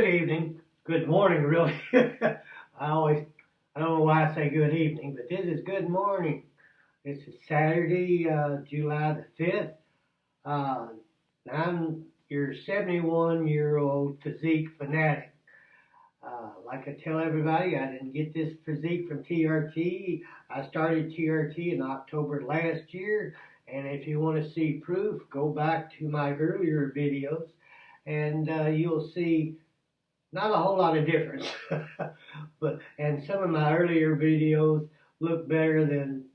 Good evening, good morning, really. I don't know why I say good evening, but this is good morning. This is Saturday, July the 5th. Uh, I'm your 71-year-old physique fanatic. Like I tell everybody, I didn't get this physique from TRT. I started TRT in October last year, and if you want to see proof, go back to my earlier videos, and you'll see not a whole lot of difference. And some of my earlier videos look better than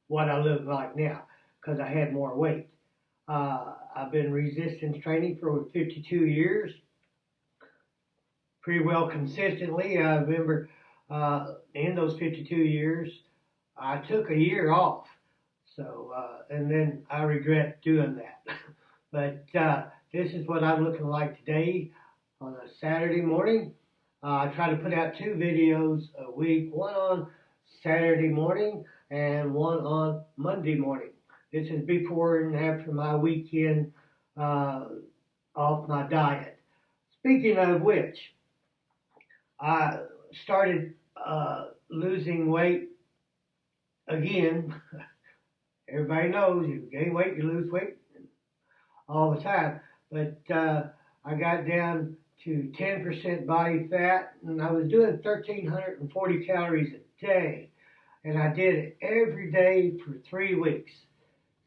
what I look like now because I had more weight. I've been resistance training for over 52 years, pretty well consistently. I remember in those 52 years, I took a year off. And then I regret doing that. But this is what I'm looking like today on a Saturday morning. I try to put out 2 videos a week, one on Saturday morning and one on Monday morning. This is before and after my weekend off my diet. Speaking of which, I started losing weight again. Everybody knows you gain weight, you lose weight all the time. But I got down to 10% body fat, and I was doing 1,340 calories a day, and I did it every day for 3 weeks.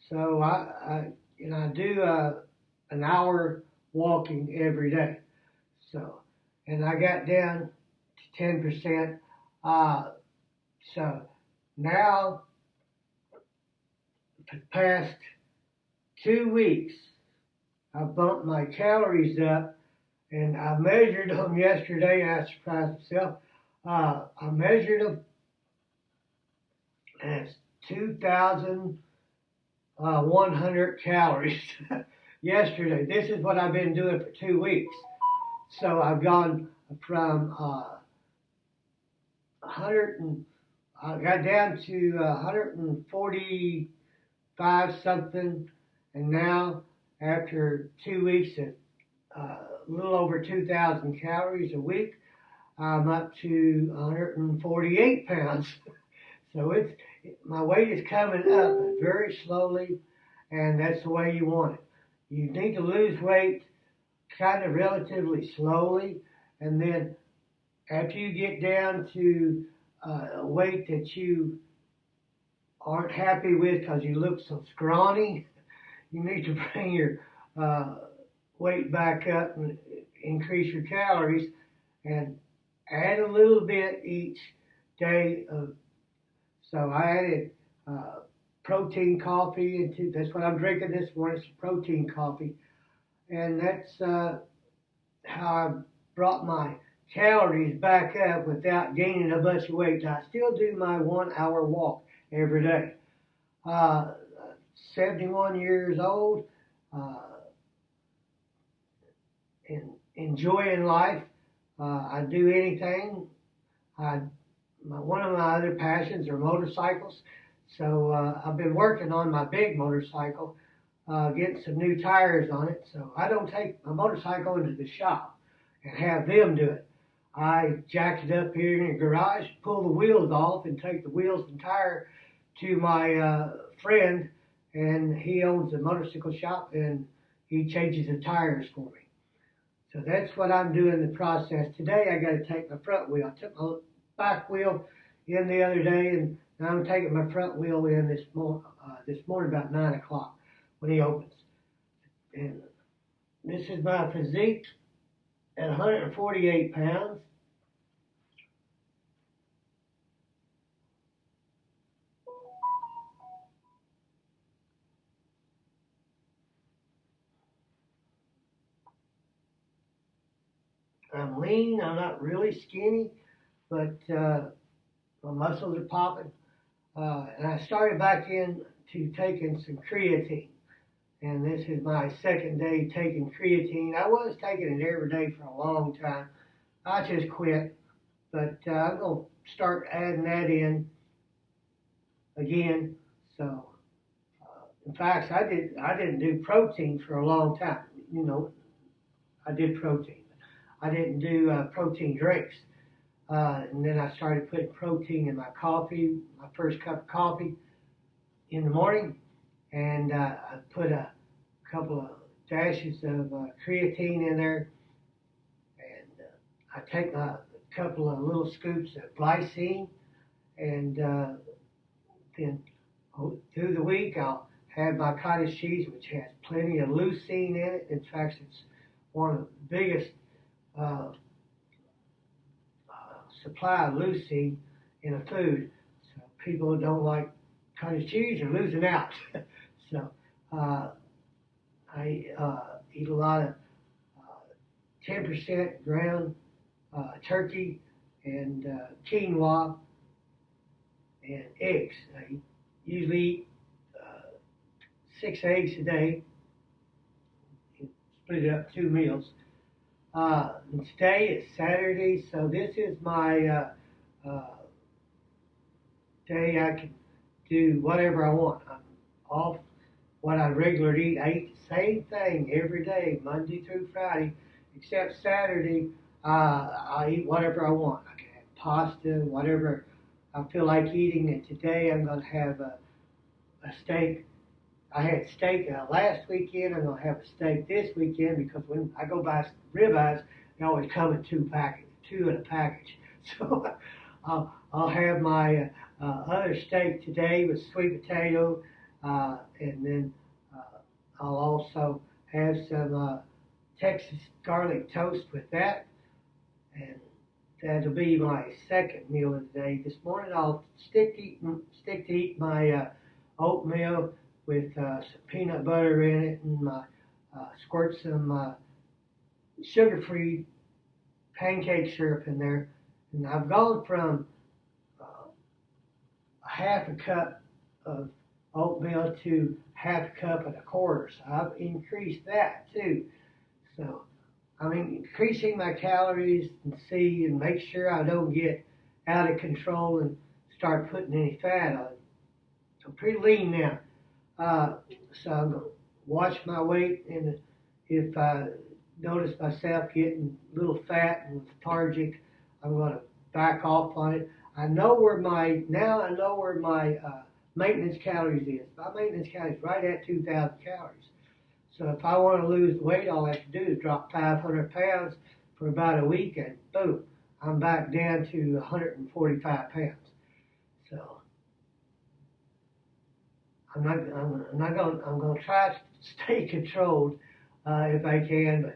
So I do an hour walking every day. And I got down to 10%. So now, the past 2 weeks, I bumped my calories up, and I measured them yesterday, and I surprised myself. I measured them as 2,100 calories yesterday. This is what I've been doing for 2 weeks. So I've gone from 100 and I got down to 145 something, and now after 2 weeks at a little over 2,000 calories a week, I'm up to 148 pounds. So my weight is coming up very slowly, and that's the way you want it. You need to lose weight kind of relatively slowly, and then after you get down to a weight that you aren't happy with because you look so scrawny, you need to bring your weight back up and increase your calories and add a little bit each day. So I added protein coffee into, that's what I'm drinking this morning, some protein coffee. And that's how I brought my calories back up without gaining a bunch of weight. Now, I still do my 1 hour walk every day. 71 years old, and enjoying life. I do anything. One of my other passions are motorcycles. So I've been working on my big motorcycle, getting some new tires on it. So I don't take my motorcycle into the shop and have them do it. I jack it up here in the garage, pull the wheels off, and take the wheels and tire to my friend, and he owns a motorcycle shop, and he changes the tires for me. So that's what I'm doing in the process. Today I got to take my front wheel. I took my back wheel in the other day, and now I'm taking my front wheel in this morning about 9 o'clock when he opens. And this is my physique at 148 pounds. I'm lean, I'm not really skinny, but my muscles are popping. And I started back into taking some creatine. And this is my second day taking creatine. I was taking it every day for a long time. I just quit. But I'm going to start adding that in again. So, in fact, I didn't do protein for a long time. I did protein. I didn't do protein drinks. And then I started putting protein in my coffee, my first cup of coffee in the morning. And I put a couple of dashes of creatine in there. And I take a couple of little scoops of glycine. And then through the week, I'll have my cottage cheese, which has plenty of leucine in it. In fact, it's one of the biggest supply of leucine in a food. So people who don't like cottage cheese are losing out. So I eat a lot of 10% ground turkey and quinoa and eggs. I usually eat 6 eggs a day, split it up 2 meals. And today is Saturday, so this is my day I can do whatever I want. I'm off what I regularly eat. I eat the same thing every day, Monday through Friday, except Saturday. I eat whatever I want. I can have pasta, whatever I feel like eating. And today I'm going to have a steak. I had steak last weekend. I'm going to have a steak this weekend because when I go buy ribeyes, they always come in two in a package. So I'll have my other steak today with sweet potato, and then I'll also have some Texas garlic toast with that, and that'll be my second meal of the day. This morning I'll stick to eat my oatmeal with some peanut butter in it, and squirt some sugar-free pancake syrup in there. And I've gone from a half a cup of oatmeal to half a cup and a quarter. So I've increased that too. So I'm increasing my calories and make sure I don't get out of control and start putting any fat on. I'm pretty lean now. So I'm going to watch my weight, and if I notice myself getting a little fat and lethargic, I'm going to back off on it. I know where my maintenance calories is. My maintenance calories is right at 2,000 calories. So if I want to lose weight, all I have to do is drop 500 pounds for about a week, and boom, I'm back down to 145 pounds. So I'm going to try to stay controlled if I can, but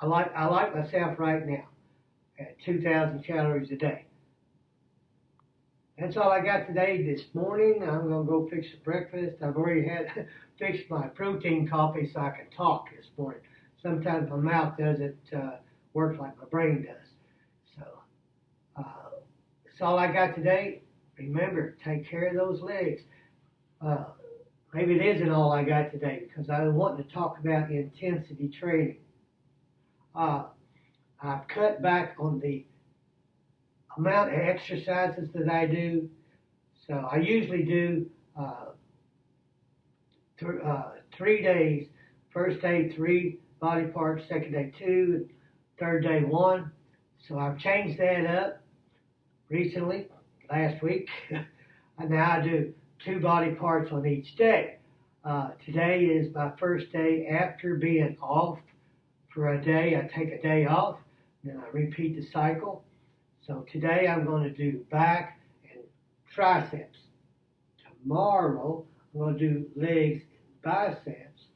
I like myself right now at 2,000 calories a day. That's all I got today. This morning, I'm going to go fix some breakfast. I've already had fixed my protein coffee so I can talk this morning. Sometimes my mouth doesn't work like my brain does. So that's all I got today. Remember, take care of those legs. Maybe it isn't all I got today because I want to talk about intensity training. I've cut back on the amount of exercises that I do. So I usually do 3 days. First day, 3 body parts. Second day, 2. And third day, 1. So I've changed that up recently, last week. And now I do 2 body parts on each day. Today is my first day after being off for a day. I take a day off, then I repeat the cycle. So today I'm going to do back and triceps. Tomorrow I'm going to do legs and biceps.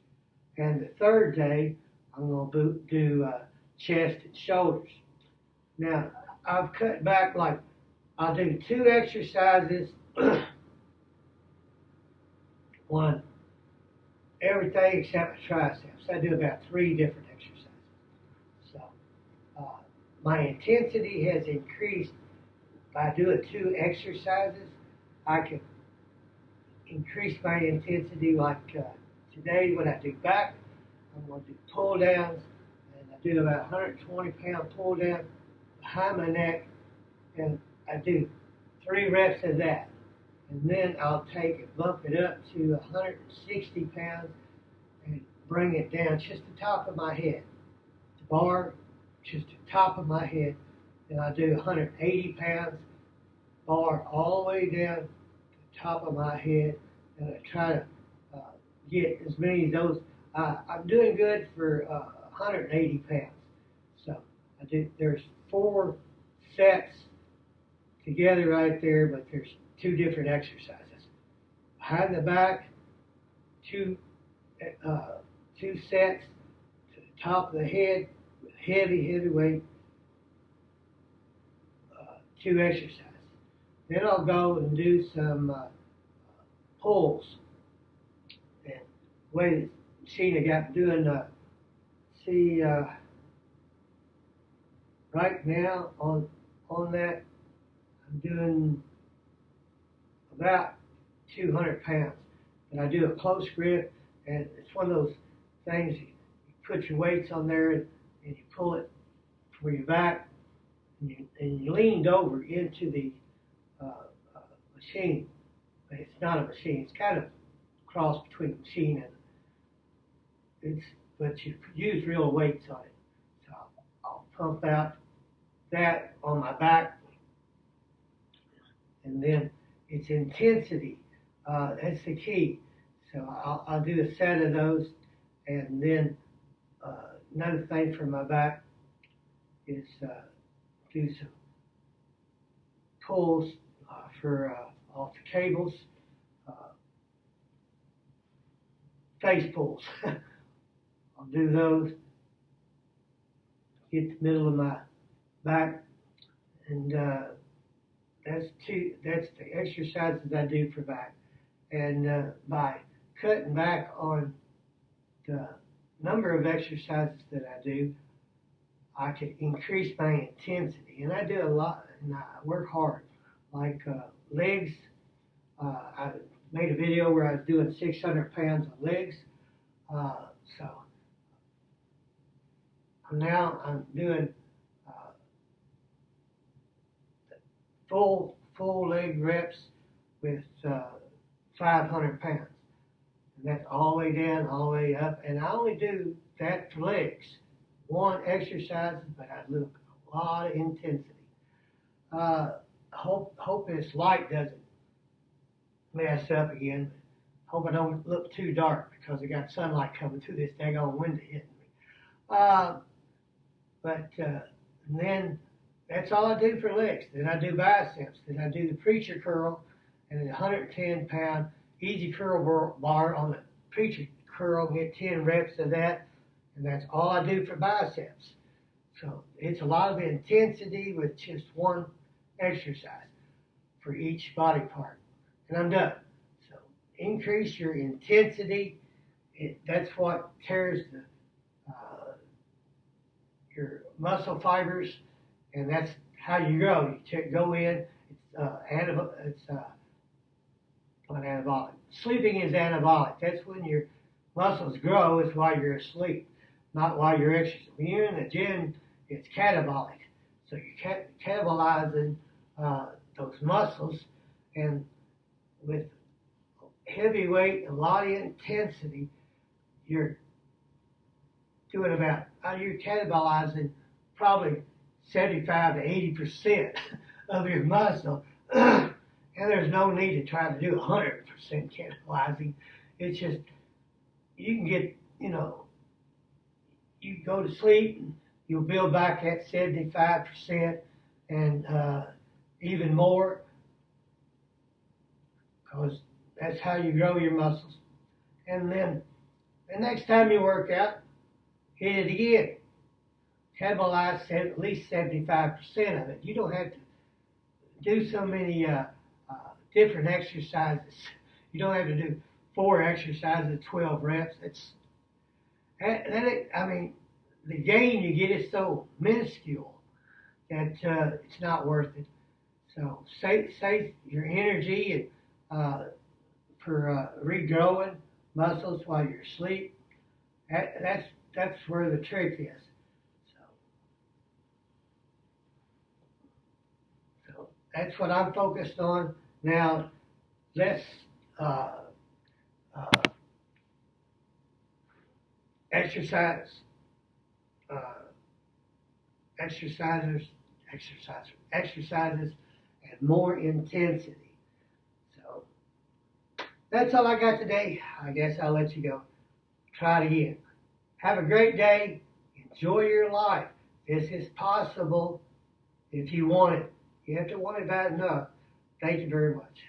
And the third day I'm going to do chest and shoulders. Now I've cut back, like I'll do 2 exercises on everything except my triceps. I do about 3 different exercises. So my intensity has increased by doing 2 exercises. I can increase my intensity, like today when I do back, I'm going to do pull downs, and I do about 120-pound pull down behind my neck, and I do 3 reps of that. And then I'll take and bump it up to 160 pounds and bring it down just the top of my head. bar just the top of my head, and I do 180 pounds bar all the way down to the top of my head, and I try to get as many of those. I'm doing good for 180 pounds. So I do. There's 4 sets together right there, but there's 2 different exercises. Behind the back, two sets to the top of the head with heavy weight, 2 exercises. Then I'll go and do some pulls. And the way the machine I got doing, right now on that, I'm doing about 200 pounds. And I do a close grip, and it's one of those things you put your weights on there and you pull it for your back, and you leaned over into the machine. But it's not a machine. It's kind of a cross between a machine and but you use real weights on it. So I'll pump out that on my back, and then it's intensity. That's the key. So I'll do a set of those, and then another thing for my back is do some pulls for off the cables, face pulls. I'll do those, get the middle of my back, and that's the exercises I do for back. And by cutting back on the number of exercises that I do, I can increase my intensity. And I do a lot, and I work hard. Like legs, I made a video where I was doing 600 pounds of legs. So now I'm doing full leg reps with 500 pounds. And that's all the way down, all the way up. And I only do that for legs. 1 exercise, but I look a lot of intensity. Hope this light doesn't mess up again. Hope I don't look too dark because I got sunlight coming through this daggone window hitting me. But then that's all I do for legs. Then I do biceps. Then I do the preacher curl and the 110-pound easy curl bar on the preacher curl. Get 10 reps of that, and that's all I do for biceps. So it's a lot of intensity with just 1 exercise for each body part, and I'm done. So increase your intensity. That's what tears your muscle fibers, and that's how you grow. You go in. It's not anabolic. Sleeping is anabolic. That's when your muscles grow. It's while you're asleep, not while you're exercising. When you're in the gym, it's catabolic. So you're catabolizing those muscles, and with heavy weight and a lot of intensity, you're catabolizing probably 75 to 80% of your muscle. And there's no need to try to do 100% catabolizing. It's just, you can get, you go to sleep and you'll build back that 75% and even more, because that's how you grow your muscles. And then the next time you work out, hit it again. Catabolize at least 75% of it. You don't have to do so many different exercises. You don't have to do 4 exercises, 12 reps. The gain you get is so minuscule that it's not worth it. So save your energy and for regrowing muscles while you're asleep. That's where the trick is. So that's what I'm focused on. Now, let's exercise exercises, and more intensity. So that's all I got today. I guess I'll let you go. Try it again. Have a great day. Enjoy your life. This is possible if you want it. You have to want it bad enough. Thank you very much.